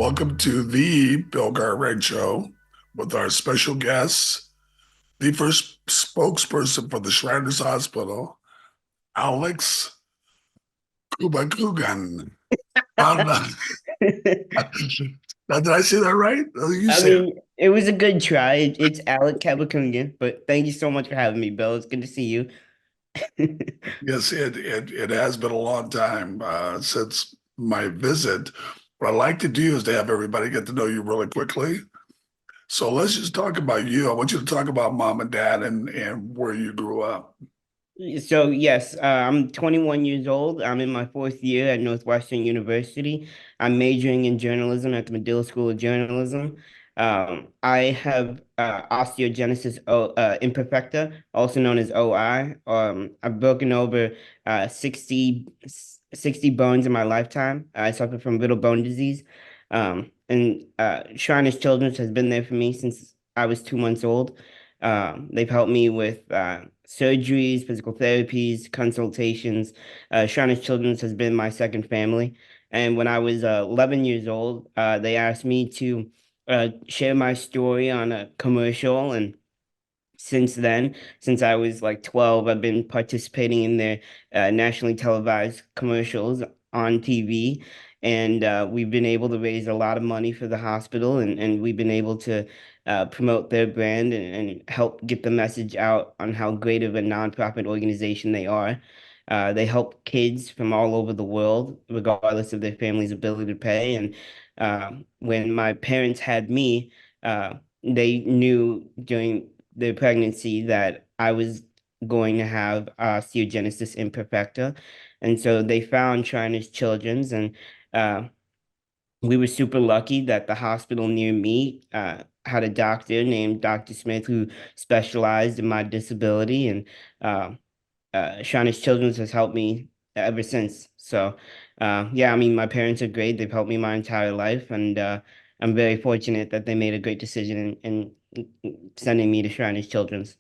Welcome to the Bill Cartwright Show with our special guest, the first spokesperson for the Shriners Hospital, Alex Cabacungan. Um, now, did I say that right? Oh, you I say it. mean, it was a good try. It's Alec Cabacungan, but thank you so much for having me, Bill. It's good to see you. Yes, it has been a long time since my visit. What I like to do is to have everybody get to know you really quickly. So let's just talk about you. I want you to talk about mom and dad and where you grew up. So yes, I'm 21 years old. I'm in my fourth year at Northwestern University. I'm majoring in journalism at the Medill School of Journalism. I have osteogenesis imperfecta, also known as OI. I've broken over 60 bones in my lifetime. I suffer from brittle bone disease. And Shriners Children's has been there for me since I was 2 months old. They've helped me with surgeries, physical therapies, consultations. Shriners Children's has been my second family. And when I was 11 years old, they asked me to share my story on a commercial. And since then, since I was like 12, I've been participating in their nationally televised commercials on TV. And we've been able to raise a lot of money for the hospital, and we've been able to promote their brand and help get the message out on how great of a nonprofit organization they are. They help kids from all over the world, regardless of their family's ability to pay. And when my parents had me, they knew during the pregnancy that I was going to have osteogenesis imperfecta. And so they found Shriners Children's, and uh, we were super lucky that the hospital near me had a doctor named Dr. Smith who specialized in my disability, and uh, Shriners Children's has helped me ever since. So, yeah, I mean, my parents are great. They've helped me my entire life, and I'm very fortunate that they made a great decision in sending me to Shriners Children's.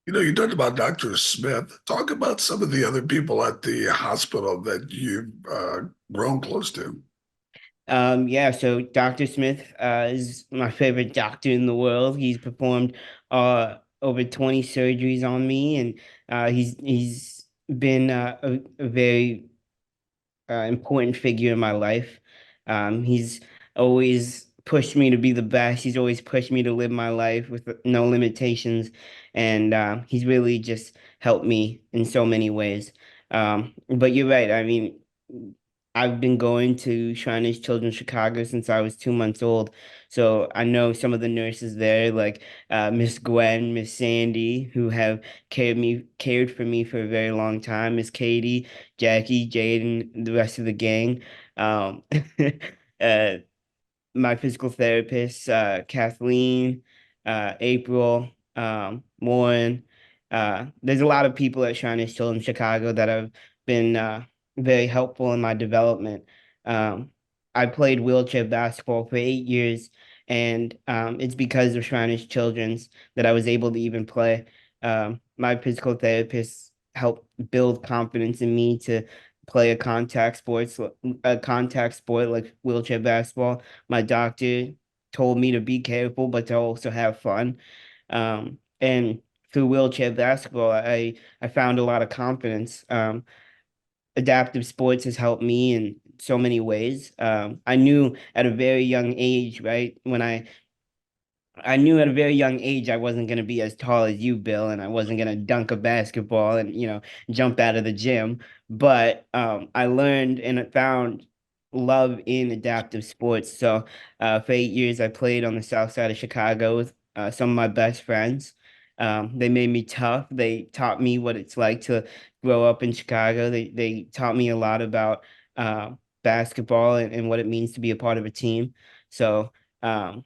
You know, you talked about Dr. Smith. Talk about some of the other people at the hospital that you've grown close to. Yeah, so Dr. Smith is my favorite doctor in the world. He's performed over 20 surgeries on me, and he's been a very important figure in my life. He's always pushed me to be the best. He's always pushed me to live my life with no limitations, and he's really just helped me in so many ways. But you're right. I mean, I've been going to Shriners Children's Chicago since I was 2 months old, so I know some of the nurses there, like Miss Gwen, Miss Sandy, who have cared for me for a very long time. Miss Katie, Jackie, Jaden, the rest of the gang. Um, uh, my physical therapist, Kathleen, April, Lauren. There's a lot of people at Shriners Children's Chicago that have been very helpful in my development. Um, I played wheelchair basketball for 8 years, and it's because of Shriners Children's that I was able to even play. My physical therapist helped build confidence in me to play a contact sport like wheelchair basketball. My doctor told me to be careful, but to also have fun. And through wheelchair basketball, I found a lot of confidence. Adaptive sports has helped me in so many ways. I knew at a very young age, right, when I knew at a very young age I wasn't going to be as tall as you, Bill, and I wasn't going to dunk a basketball and, jump out of the gym. But I learned and I found love in adaptive sports. So for 8 years, I played on the south side of Chicago with some of my best friends. They made me tough. They taught me what it's like to grow up in Chicago. They taught me a lot about basketball and what it means to be a part of a team. So, um,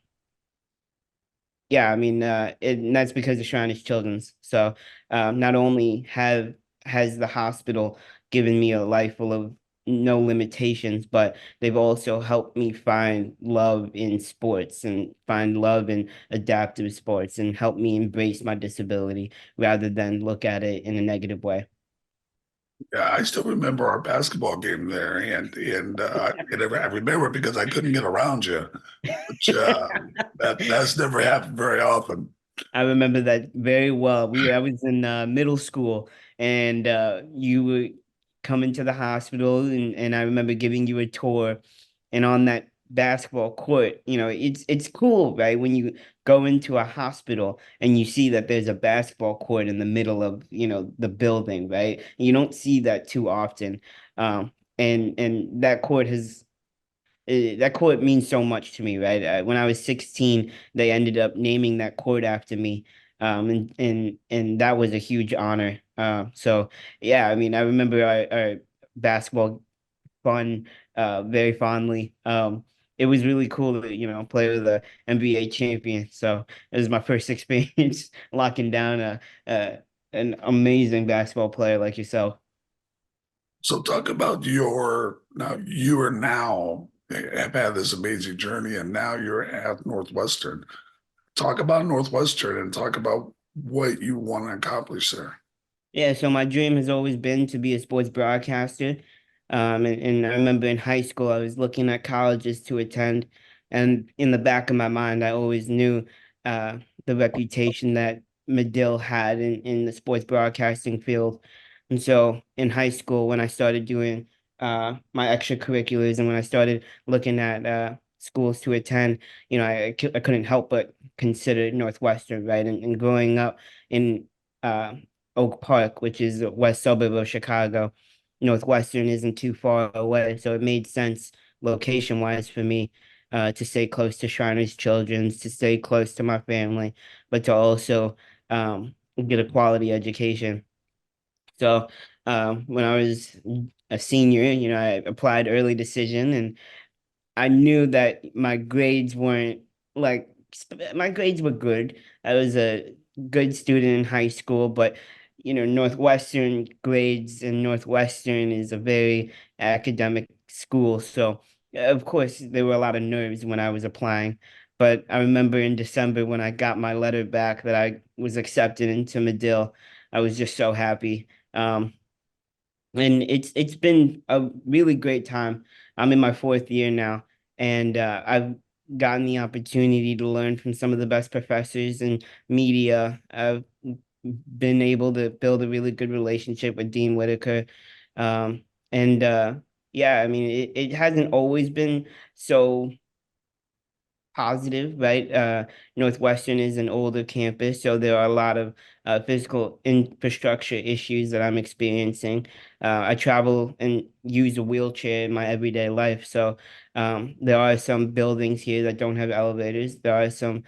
yeah, I mean, and that's because of Shriners Children's. So, not only have has the hospital given me a life full of no limitations, but they've also helped me find love in sports and find love in adaptive sports and help me embrace my disability rather than look at it in a negative way. Yeah, I still remember our basketball game there, I remember it because I couldn't get around you, which that's never happened very often. I remember that very well. I was in middle school, and you were coming to the hospital, and I remember giving you a tour. And on that basketball court, it's cool, right? When you go into a hospital and you see that there's a basketball court in the middle of, the building, right? You don't see that too often. And that court means so much to me, right? When I was 16, they ended up naming that court after me. And that was a huge honor. So yeah, I mean, I remember our basketball fun very fondly. It was really cool to, play with the NBA champion. So it was my first experience locking down a an amazing basketball player like yourself. So talk about you are now have had this amazing journey, and now you're at Northwestern. Talk about Northwestern and talk about what you want to accomplish there. Yeah, so my dream has always been to be a sports broadcaster. And I remember in high school, I was looking at colleges to attend. And in the back of my mind, I always knew uh, the reputation that Medill had in the sports broadcasting field. And so in high school, when I started doing my extracurriculars and when I started looking at schools to attend, I couldn't help but consider Northwestern, right? And growing up in uh, Oak Park, which is a west suburb of Chicago. Northwestern isn't too far away, so it made sense location wise for me to stay close to Shriners Children's, to stay close to my family, but to also get a quality education. So when I was a senior, I applied early decision, and I knew that my grades weren't like my grades were good. I was a good student in high school, but Northwestern grades and Northwestern is a very academic school. So of course there were a lot of nerves when I was applying. But I remember in December when I got my letter back that I was accepted into Medill, I was just so happy. And it's been a really great time. I'm in my fourth year now, and I've gotten the opportunity to learn from some of the best professors in media. I've been able to build a really good relationship with Dean Whitaker. And yeah, I mean, it hasn't always been so positive, right? Northwestern is an older campus, so there are a lot of physical infrastructure issues that I'm experiencing. I travel and use a wheelchair in my everyday life, so there are some buildings here that don't have elevators. There are some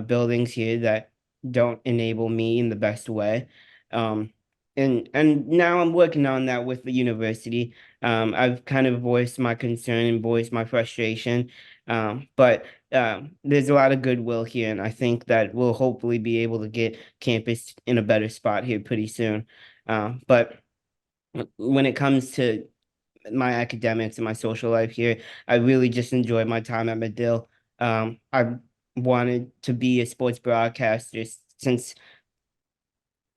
buildings here that don't enable me in the best way. Um, and now I'm working on that with the university. I've kind of voiced my concern and voiced my frustration. But there's a lot of goodwill here, and I think that we'll hopefully be able to get campus in a better spot here pretty soon. But when it comes to my academics and my social life here, I really just enjoyed my time at Medill. I wanted to be a sports broadcaster since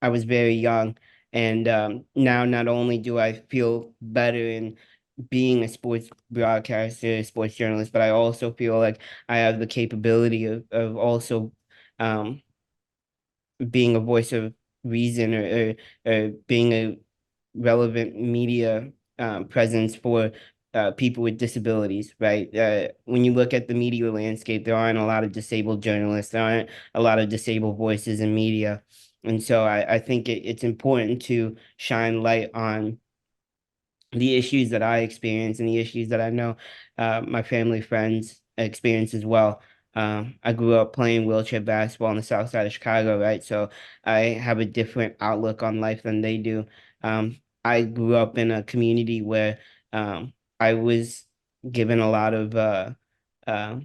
I was very young. And now not only do I feel better in being a sports broadcaster, sports journalist, but I also feel like I have the capability of also um, being a voice of reason or being a relevant media presence for people with disabilities, right? When you look at the media landscape, there aren't a lot of disabled journalists, there aren't a lot of disabled voices in media. And so I think it's important to shine light on the issues that I experience and the issues that I know my family friends experience as well. I grew up playing wheelchair basketball on the south side of Chicago, right? So I have a different outlook on life than they do. I grew up in a community where I was given a lot of uh, uh,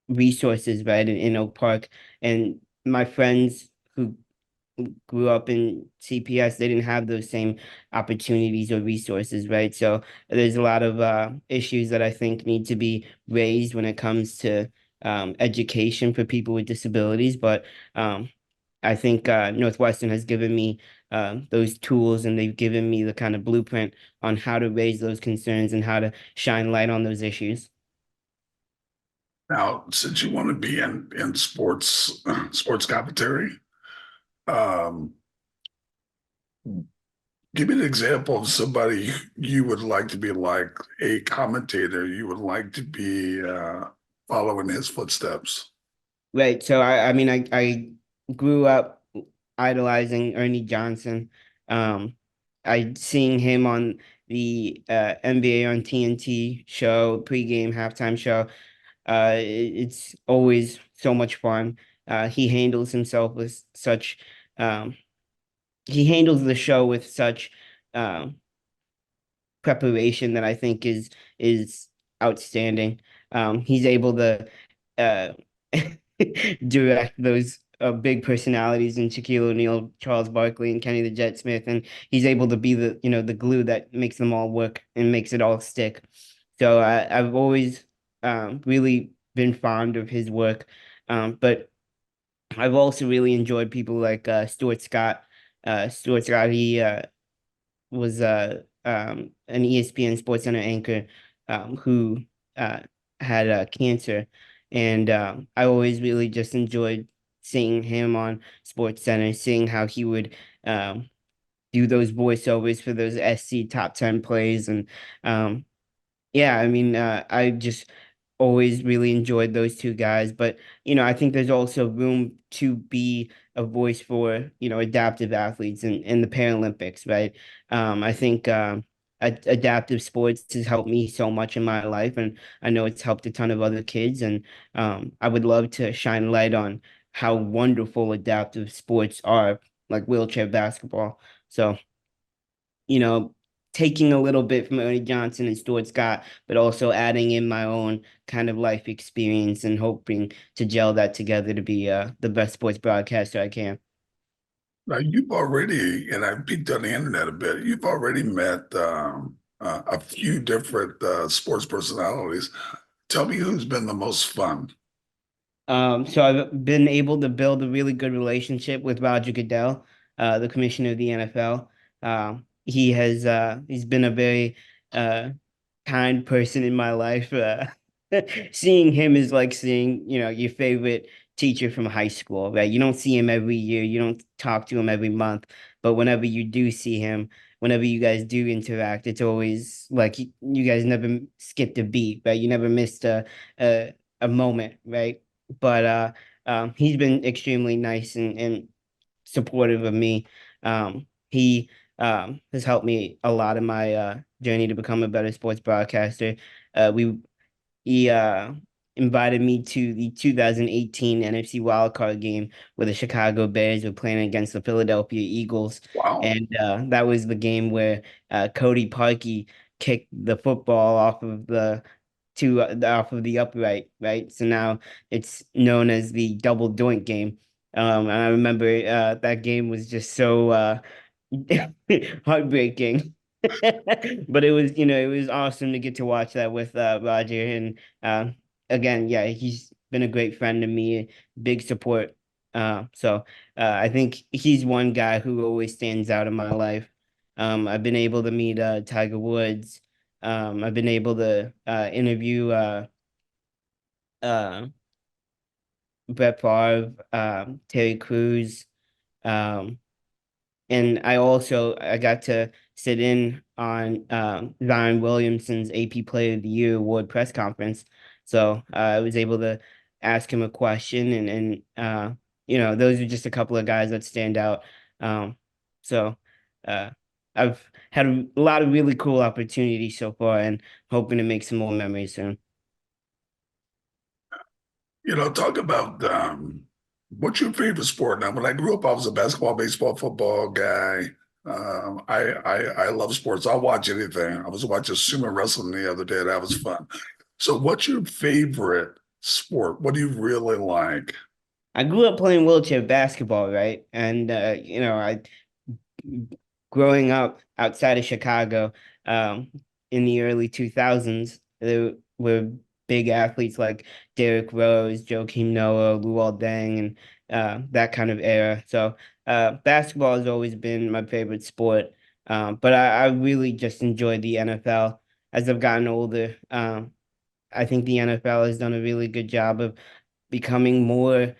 resources, right, in Oak Park, and my friends who grew up in CPS, they didn't have those same opportunities or resources, right? So there's a lot of issues that I think need to be raised when it comes to education for people with disabilities. But I think Northwestern has given me those tools, and they've given me the kind of blueprint on how to raise those concerns and how to shine light on those issues. Now, since you want to be in sports sports commentary, um, give me an example of somebody you would like to be like, a commentator you would like to be following his footsteps. Right. So I mean I grew up idolizing Ernie Johnson. Um I seeing him on the NBA on TNT show, pregame, halftime show. It's always so much fun. He handles himself with such um he handles the show with such um preparation that I think is outstanding. He's able to uh, direct those big personalities in Shaquille O'Neal, Charles Barkley, and Kenny the Jet Smith, and he's able to be the glue that makes them all work and makes it all stick. So I've always really been fond of his work, but I've also really enjoyed people like Stuart Scott. Stuart Scott, he was an ESPN SportsCenter anchor who uh, had cancer, and I always really just enjoyed seeing him on SportsCenter, seeing how he would do those voiceovers for those SC top 10 plays, and um, yeah, I mean, I just always really enjoyed those two guys, but I think there's also room to be a voice for, adaptive athletes in the Paralympics, right? I think adaptive sports has helped me so much in my life, and I know it's helped a ton of other kids, and I would love to shine light on how wonderful adaptive sports are, like wheelchair basketball. So you know, taking a little bit from Ernie Johnson and Stuart Scott, but also adding in my own kind of life experience and hoping to gel that together to be the best sports broadcaster I can. Now, you've already, and I've peeked on the internet a bit, you've already met a few different sports personalities. Tell me who's been the most fun. So I've been able to build a really good relationship with Roger Goodell, the commissioner of the NFL. He's been a very uh, kind person in my life. Seeing him is like seeing, your favorite teacher from high school, right? You don't see him every year, you don't talk to him every month, but whenever you do see him, whenever you guys do interact, it's always like you guys never skipped a beat, right? You never missed a moment, right? But he's been extremely nice and supportive of me. He has helped me a lot in my journey to become a better sports broadcaster. We He invited me to the 2018 NFC wildcard game where the Chicago Bears were playing against the Philadelphia Eagles, Wow. and that was the game where Cody Parkey kicked the football off of the upright, right? So now it's known as the double doink game. And I remember that game was just so heartbreaking. But it was awesome to get to watch that with Roger. And again, yeah, he's been a great friend to me, big support. So I think he's one guy who always stands out in my life. I've been able to meet Tiger Woods. I've been able to interview uh, Brett Favre, Terry Crews, um, and I got to sit in on Zion Williamson's AP Player of the Year award press conference. So I was able to ask him a question, and those are just a couple of guys that stand out. Um, so uh, I've had a lot of really cool opportunities so far, and hoping to make some more memories soon. Talk about what's your favorite sport? Now, when I grew up, I was a basketball, baseball, football guy. I love sports. I'll watch anything. I was watching sumo wrestling the other day. That was fun. So, what's your favorite sport? What do you really like? I grew up playing wheelchair basketball, right? And I growing up outside of Chicago, in the early 2000s, there were big athletes like Derrick Rose, Joakim Noah, Luol Deng, and that kind of era. So basketball has always been my favorite sport. But I really just enjoy the NFL as I've gotten older. I think the NFL has done a really good job of becoming more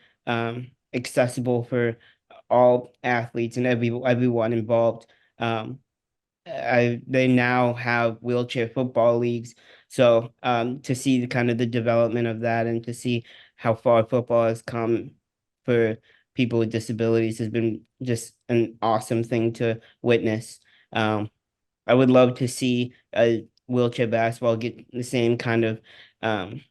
accessible for all athletes and everyone involved. Um, they now have wheelchair football leagues, so to see the kind of the development of that and to see how far football has come for people with disabilities has been just an awesome thing to witness. Um, I would love to see wheelchair basketball get the same kind of um,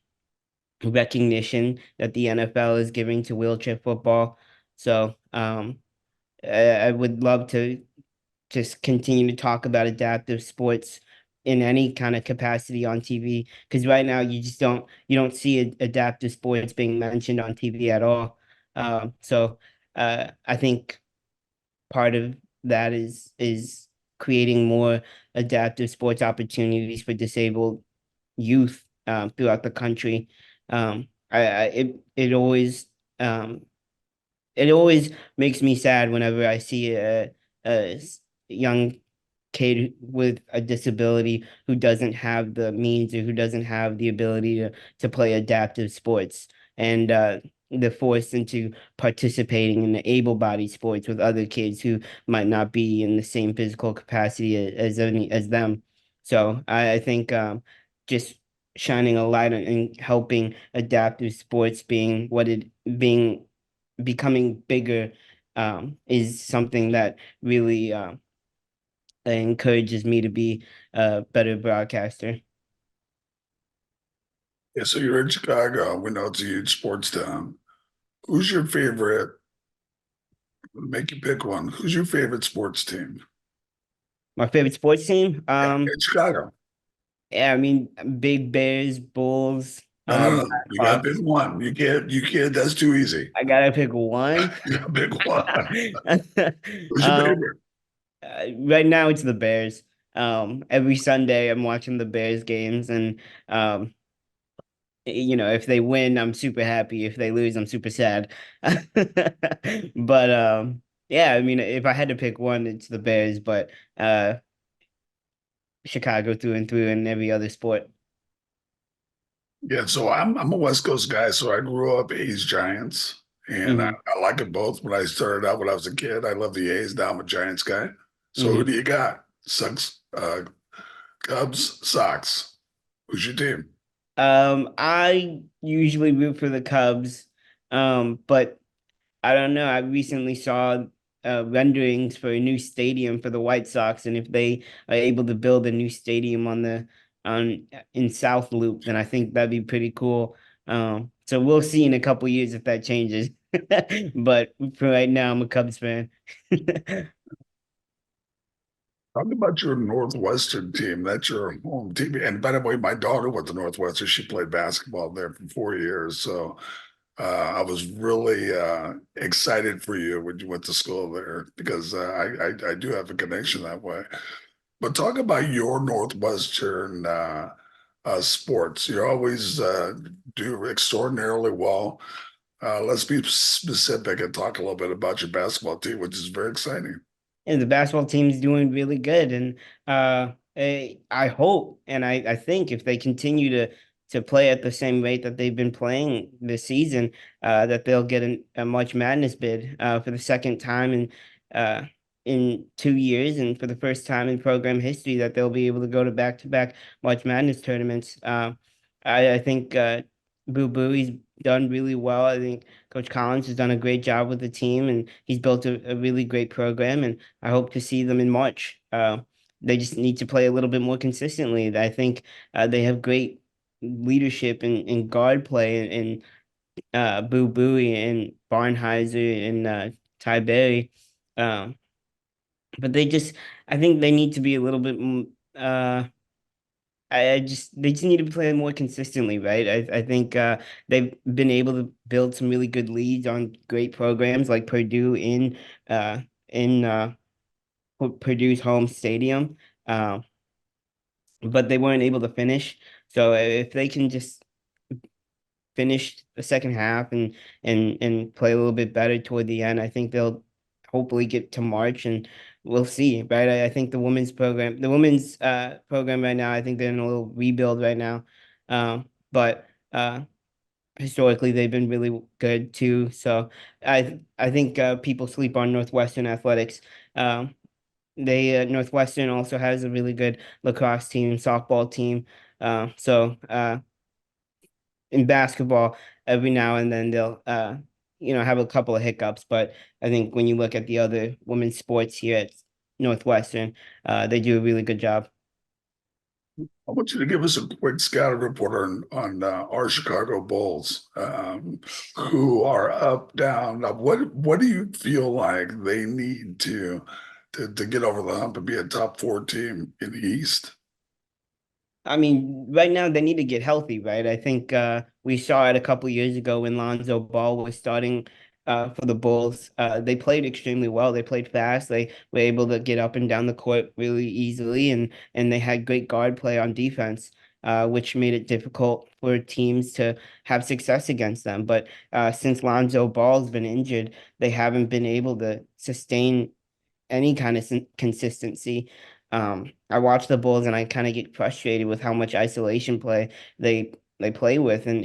recognition that the NFL is giving to wheelchair football. So I would love to just continue to talk about adaptive sports in any kind of capacity on TV, because right now you don't see adaptive sports being mentioned on TV at all. So I think part of that is creating more adaptive sports opportunities for disabled youth throughout the country. Um, it always makes me sad whenever I see a young kid with a disability who doesn't have the means or who doesn't have the ability to play adaptive sports, and they're forced into participating in the able-bodied sports with other kids who might not be in the same physical capacity as them. So I think just shining a light on and helping adaptive sports being becoming bigger is something that really encourages me to be a better broadcaster. Yeah, so you're in Chicago. We know it's a huge sports town. Who's your favorite? Make you pick one. Who's your favorite sports team? My favorite sports team, Yeah, in Chicago. yeah, I mean, Big Bears, Bulls, No, no, no. You got to pick Blackhawks. one. You can't, that's too easy. I gotta pick one. You got to pick one. Who's your Um, favorite? right now it's the Bears. Every Sunday I'm watching the Bears games, and um, if they win, I'm super happy. If they lose, I'm super sad. But yeah, I mean, if I had to pick one, it's the Bears, but Chicago through and through in every other sport. Yeah, so I'm a West Coast guy, so I grew up A's Giants, and Hmm. I like it both. When I started out when I was a kid, I love the A's. Now I'm a Giants guy. So who Hmm. do you got? Sox, Cubs, Sox. Who's your team? I usually root for the Cubs, but I don't know. I recently saw renderings for a new stadium for the White Sox, and if they are able to build a new stadium on in South Loop, then I think that'd be pretty cool. So we'll see in a couple years if that changes. But for right now, I'm a Cubs fan. Talk about your Northwestern team. That's your home team. And by the way, my daughter went to Northwestern. She played basketball there for 4 years. So I was really excited for you when you went to school there because I do have a connection that way. But talk about your Northwestern sports. You always do extraordinarily well. Let's be specific and talk a little bit about your basketball team, which is very exciting. And the basketball team's doing really good. And I hope and I think if they continue to play at the same rate that they've been playing this season, that they'll get a March Madness bid for the second time in 2 years, and for the first time in program history that they'll be able to go to back-to-back March Madness tournaments. I think Boo Booey's done really well. I think Coach Collins has done a great job with the team, and he's built a really great program. And I hope to see them in March. They just need to play a little bit more consistently. I think they have great leadership and guard play and Boo Buie and Barnheiser and Ty Berry. Um, but I think they need to be a little bit. They just need to be playing more consistently, right? I think they've been able to build some really good leads on great programs like Purdue in Purdue's home stadium, uh, but they weren't able to finish. So if they can just finish the second half and play a little bit better toward the end, I think they'll hopefully get to March and we'll see, right? I think the women's program right now, I think they're in a little rebuild right now. But historically they've been really good too. So I think people sleep on Northwestern athletics. Um, they Northwestern also has a really good lacrosse team, softball team. So in basketball, every now and then they'll have a couple of hiccups, but I think when you look at the other women's sports here at Northwestern, they do a really good job. I want you to give us a quick scouting report on our Chicago Bulls, who are up, down. Now, what do you feel like they need to get over the hump and be a top four team in the East? I mean, right now they need to get healthy, right? I think we saw it a couple years ago when Lonzo Ball was starting for the Bulls. They played extremely well. They played fast. They were able to get up and down the court really easily, and they had great guard play on defense, which made it difficult for teams to have success against them. But since Lonzo Ball's been injured, they haven't been able to sustain any kind of consistency. I watch the Bulls and I kind of get frustrated with how much isolation play they play with, and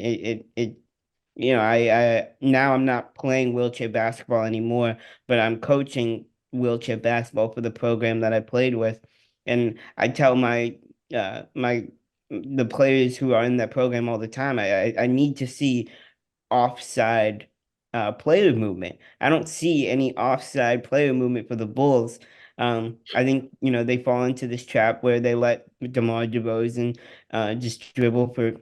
I now I'm not playing wheelchair basketball anymore, but I'm coaching wheelchair basketball for the program that I played with, and I tell my the players who are in that program all the time, I need to see offside player movement. I don't see any offside player movement for the Bulls. I think they fall into this trap where they let DeMar DeRozan just dribble for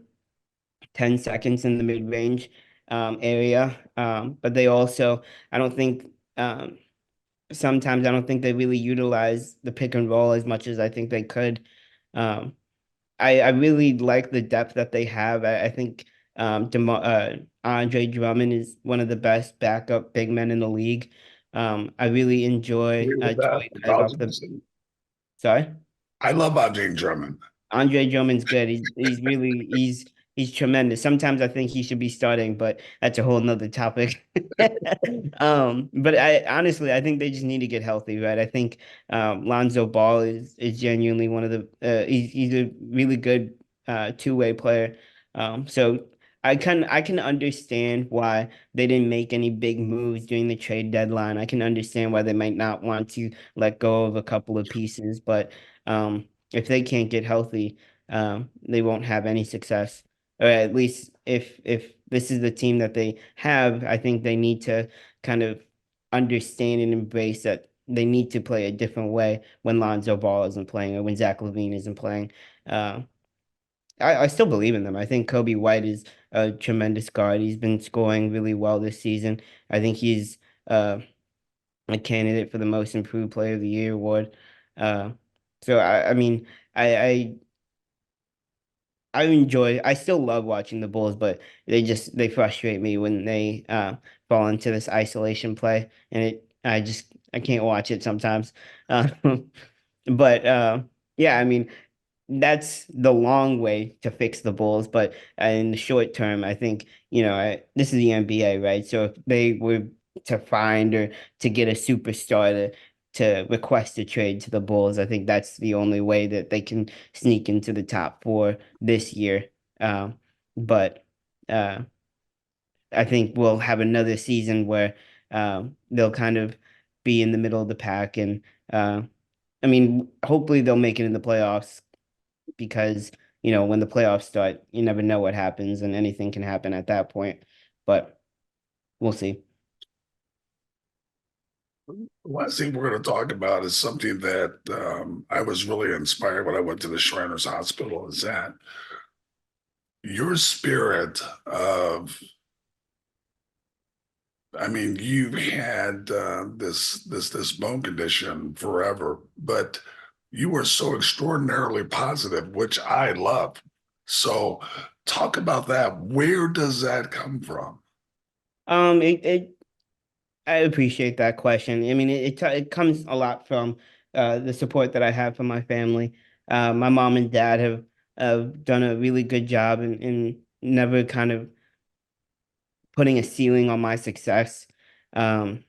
10 seconds in the mid-range area. But they also, I don't think sometimes I don't think they really utilize the pick and roll as much as I think they could. Um, I really like the depth that they have. I think Andre Drummond is one of the best backup big men in the league. I really enjoy Agree with that. Troy Craig off the 1,000%. sorry. I love James Drummond. Andre Drummond's good. He's tremendous. Sometimes I think he should be starting, but that's a whole nother topic. But I honestly I think they just need to get healthy, right? I think Lonzo Ball is genuinely one of the he's a really good two-way player. So I can understand why they didn't make any big moves during the trade deadline. I can understand why they might not want to let go of a couple of pieces, but if they can't get healthy, they won't have any success. Or at least if this is the team that they have, I think they need to kind of understand and embrace that they need to play a different way when Lonzo Ball isn't playing or when Zach LaVine isn't playing. Uh, I still believe in them. I think Kobe White is a tremendous guard. He's been scoring really well this season. I think he's uh, a candidate for the most improved player of the year award. Uh, so I mean, I I still love watching the Bulls, but they frustrate me when they fall into this isolation play, and I can't watch it sometimes. Uh, but yeah, I mean that's the long way to fix the Bulls, but in the short term, I think, this is the NBA, right? So if they were to find or to get a superstar to request a trade to the Bulls, I think that's the only way that they can sneak into the top four this year. But uh, I think we'll have another season where they'll kind of be in the middle of the pack, and I mean, hopefully they'll make it in the playoffs because when the playoffs start, you never know what happens and anything can happen at that point. But we'll see. The last thing we're going to talk about is something that I was really inspired when I went to the Shriners Hospital. Is that your spirit of, I mean, you've had this bone condition forever, but you were so extraordinarily positive, which I love. So talk about that. Where does that come from? It I appreciate that question. I mean, it comes a lot from the support that I have from my family. My mom and dad have done a really good job and never kind of putting a ceiling on my success. Um,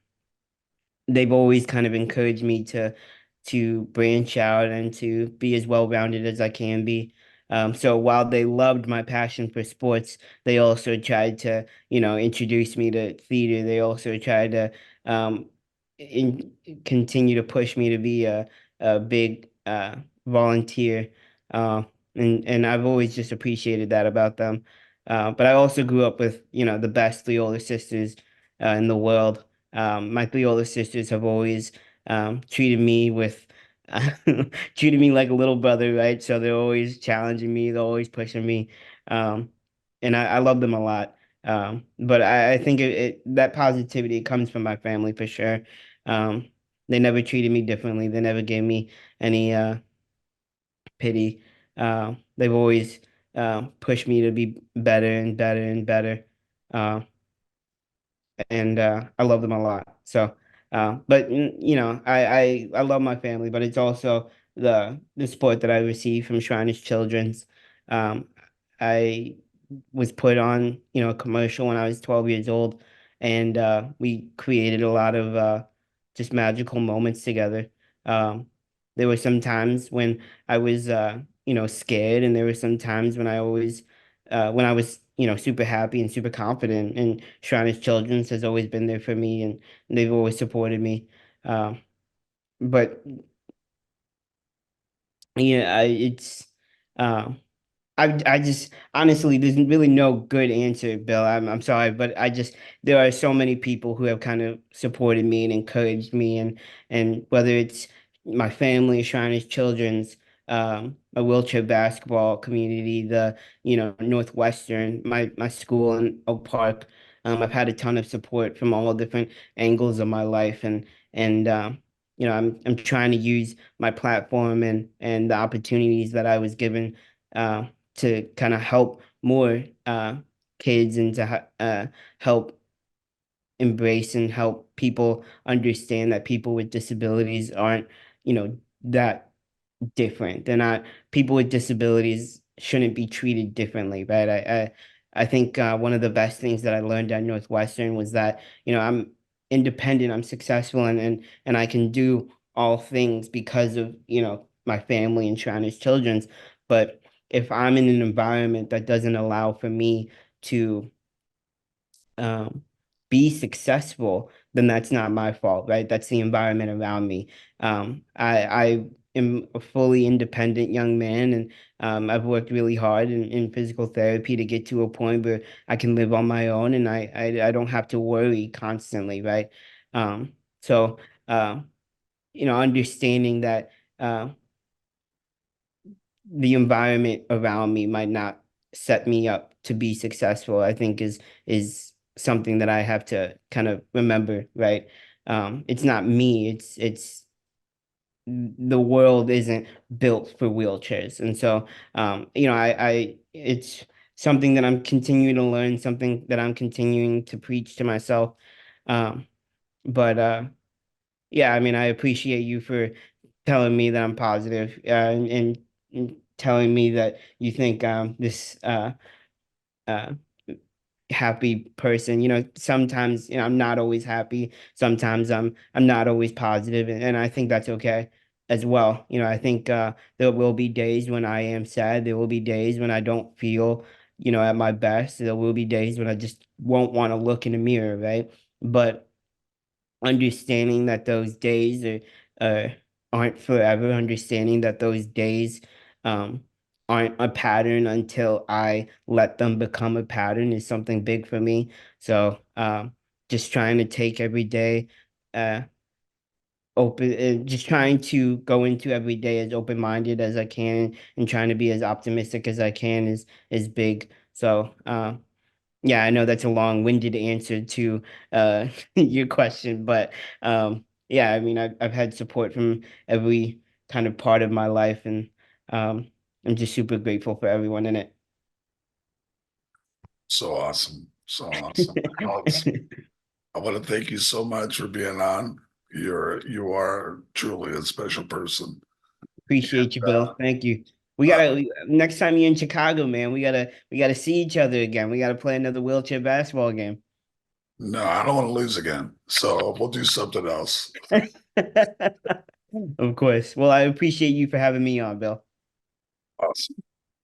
they've always kind of encouraged me to branch out and to be as well-rounded as I can be. So while they loved my passion for sports, they also tried to, introduce me to theater. They also tried to in, continue to push me to be a big volunteer. Uh, and I've always just appreciated that about them. But I also grew up with, the best three older sisters in the world. My three older sisters have always treated me with treated me like a little brother, right? So they're always challenging me, they're always pushing me, um, and I love them a lot. But I think that positivity comes from my family for sure. Um, they never treated me differently. They never gave me any pity. They've always pushed me to be better and better and better. Uh, and I love them a lot. So, but I love my family, but it's also the support that I receive from Shriners Children's. Um, I was put on, a commercial when I was 12 years old, and we created a lot of just magical moments together. Um, there were some times when I was, scared, and there were some times when I was, super happy and super confident. And Shriners Children's has always been there for me, and they've always supported me. But yeah, it's um, I just honestly, there's really no good answer, Bill. I'm sorry, but there are so many people who have kind of supported me and encouraged me, and whether it's my family, Shriners Children's, a wheelchair basketball community, the Northwestern, my school in Oak Park. I've had a ton of support from all different angles of my life, and I'm trying to use my platform and the opportunities that I was given. Uh, to kind of help more kids and to help embrace and help people understand that people with disabilities aren't, that different. They're not people with disabilities shouldn't be treated differently, right? I think one of the best things that I learned at Northwestern was that, I'm independent, I'm successful, and I can do all things because of, my family and Shriners Children's. But if I'm in an environment that doesn't allow for me to um, be successful, then that's not my fault, right? That's the environment around me. I am a fully independent young man, and I've worked really hard in physical therapy to get to a point where I can live on my own, and I don't have to worry constantly, right? So, uh, understanding that uh, the environment around me might not set me up to be successful, I think is something that I have to kind of remember, right? It's not me, it's the world isn't built for wheelchairs. And so I it's something that I'm continuing to learn, something that I'm continuing to preach to myself. Um, but yeah, I mean, I appreciate you for telling me that I'm positive, and telling me that you think this uh happy person. Sometimes I'm not always happy. Sometimes I'm not always positive, and I think that's okay as well. I think there will be days when I am sad. There will be days when I don't feel, at my best. There will be days when I just won't want to look in the mirror, right? But understanding that those days aren't forever, understanding that those days um, aren't a pattern until I let them become a pattern is something big for me. So just trying to take every day uh, open, just trying to go into every day as open-minded as I can and trying to be as optimistic as I can is big. So yeah, I know that's a long-winded answer to your question, but yeah, I mean, I've had support from every kind of part of my life, and um, I'm just super grateful for everyone in it. So awesome. So awesome. Alex, I want to thank you so much for being on. You are truly a special person. Appreciate you, Uh, Bill. Thank you. We uh, gotta next time you're in Chicago, man. We gotta see each other again. We gotta play another wheelchair basketball game. No, I don't want to lose again. So we'll do something else. Of course. Well, I appreciate you for having me on, Bill. Awesome.